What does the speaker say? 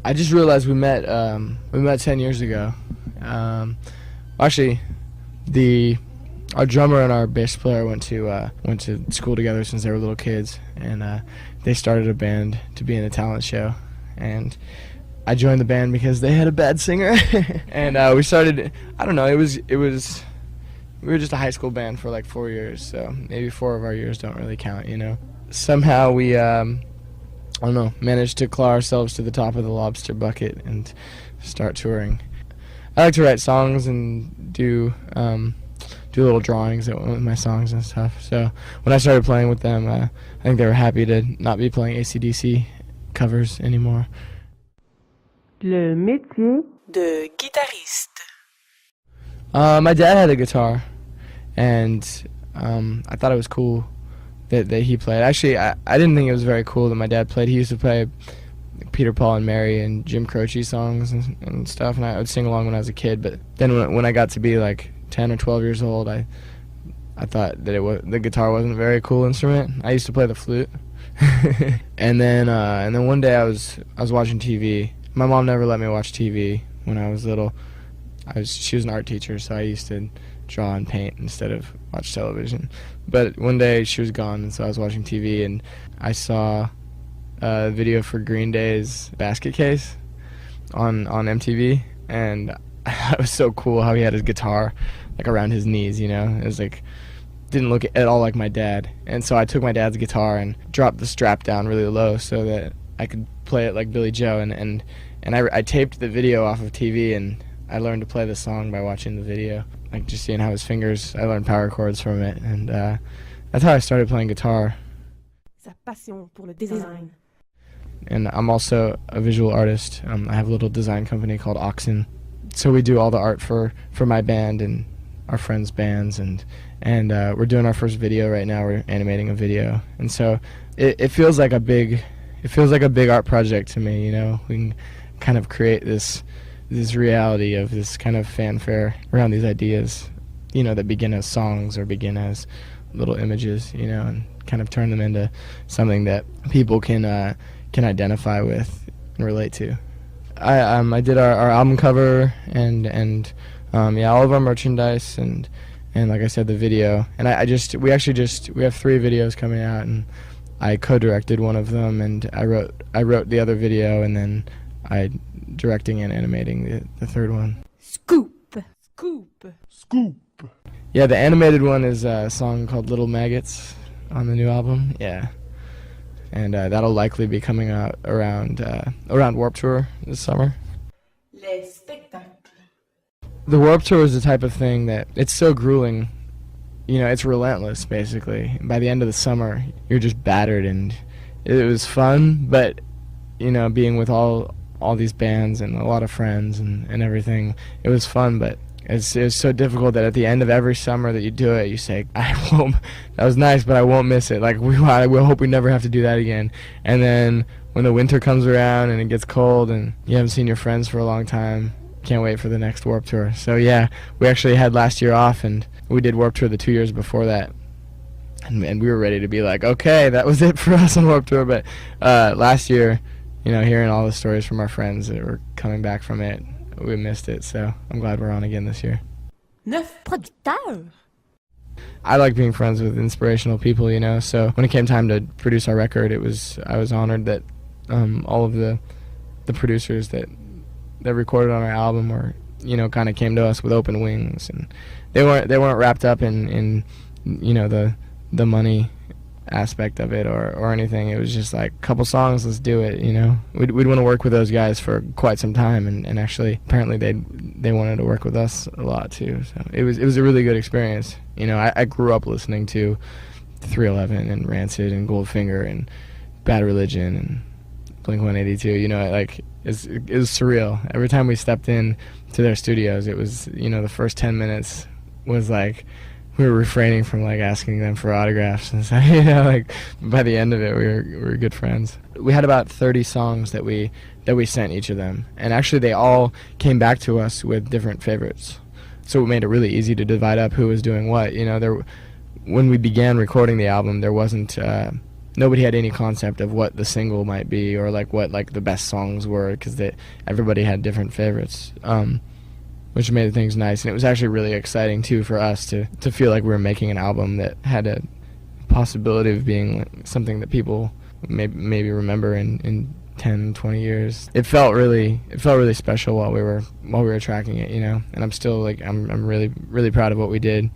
I just realized we met 10 years ago. Actually, our drummer and our bass player went to school together since they were little kids, and they started a band to be in a talent show, and I joined the band because they had a bad singer, and we started. I don't know. We were just a high school band for like 4 years, so maybe 4 of our years don't really count, you know. Somehow we, I don't know, managed to claw ourselves to the top of the lobster bucket and start touring. I like to write songs and do little drawings that went with my songs and stuff. So when I started playing with them, I think they were happy to not be playing AC/DC covers anymore. Le métier de guitariste. My dad had a guitar, and I thought it was cool that he played. Actually, I didn't think it was very cool that my dad played. He used to play Peter, Paul, and Mary and Jim Croce songs and stuff, and I would sing along when I was a kid. But then when I got to be like 10 or 12 years old, I thought that the guitar wasn't a very cool instrument. I used to play the flute, and then one day I was watching TV. My mom never let me watch TV when I was little. She was an art teacher, so I used to draw and paint instead of watch television. But one day she was gone, and so I was watching TV, and I saw a video for Green Day's Basket Case on MTV, and it was so cool how he had his guitar like around his knees, you know. It was like, didn't look at all like my dad. And so I took my dad's guitar and dropped the strap down really low so that I could play it like Billy Joe, and I taped the video off of TV, and I learned to play the song by watching the video, like just seeing how his fingers, I learned power chords from it, and that's how I started playing guitar. Sa passion pour le design. And I'm also a visual artist. I have a little design company called Oxen, so we do all the art for my band and our friends' bands, and we're doing our first video right now. We're animating a video, and so it feels like a big art project to me, you know. We can kind of create this reality of this kind of fanfare around these ideas, you know, that begin as songs or begin as little images, you know, and kind of turn them into something that people can identify with and relate to. I did our album cover and all of our merchandise and like I said, the video, and we have 3 videos coming out, and I co-directed one of them, and I wrote the other video, and then I directing and animating the third one. Scoop. Yeah, the animated one is a song called Little Maggots on the new album. Yeah, and that'll likely be coming out around Warped Tour this summer. Les spectacles. The Warped Tour is the type of thing that it's so grueling, you know, it's relentless basically. By the end of the summer, you're just battered, and it was fun, but you know, being with all these bands and a lot of friends and everything, it was fun, but it's so difficult that at the end of every summer that you do it, you say, that was nice, but I won't miss it. Like, I will hope we never have to do that again. And then when the winter comes around and it gets cold and you haven't seen your friends for a long time, can't wait for the next Warped Tour. So yeah, we actually had last year off, and we did Warped Tour the 2 years before that. And we were ready to be like, okay, that was it for us on Warped Tour. But last year, you know, hearing all the stories from our friends that were coming back from it, we missed it, so I'm glad we're on again this year. 9 producteurs. I like being friends with inspirational people, you know, so when it came time to produce our record, I was honored that all of the producers that recorded on our album were, you know, kind of came to us with open wings, and they weren't wrapped up in you know, the money aspect of it or anything. It was just like, a couple songs, let's do it, you know. We'd want to work with those guys for quite some time, and actually apparently they wanted to work with us a lot too, so it was a really good experience, you know. I grew up listening to 311 and Rancid and Goldfinger and Bad Religion and Blink-182, you know, like it was surreal. Every time we stepped in to their studios, it was, you know, the first 10 minutes was like we were refraining from like asking them for autographs and stuff, you know, like by the end of it we were good friends. We had about 30 songs that we sent each of them, and actually they all came back to us with different favorites. So it made it really easy to divide up who was doing what, you know. When we began recording the album, there wasn't nobody had any concept of what the single might be or like what like the best songs were, because everybody had different favorites, which made things nice. And it was actually really exciting too for us to feel like we were making an album that had a possibility of being like something that people maybe remember in 10, 20 years. It felt really special while we were tracking it, you know. And I'm still like I'm really proud of what we did.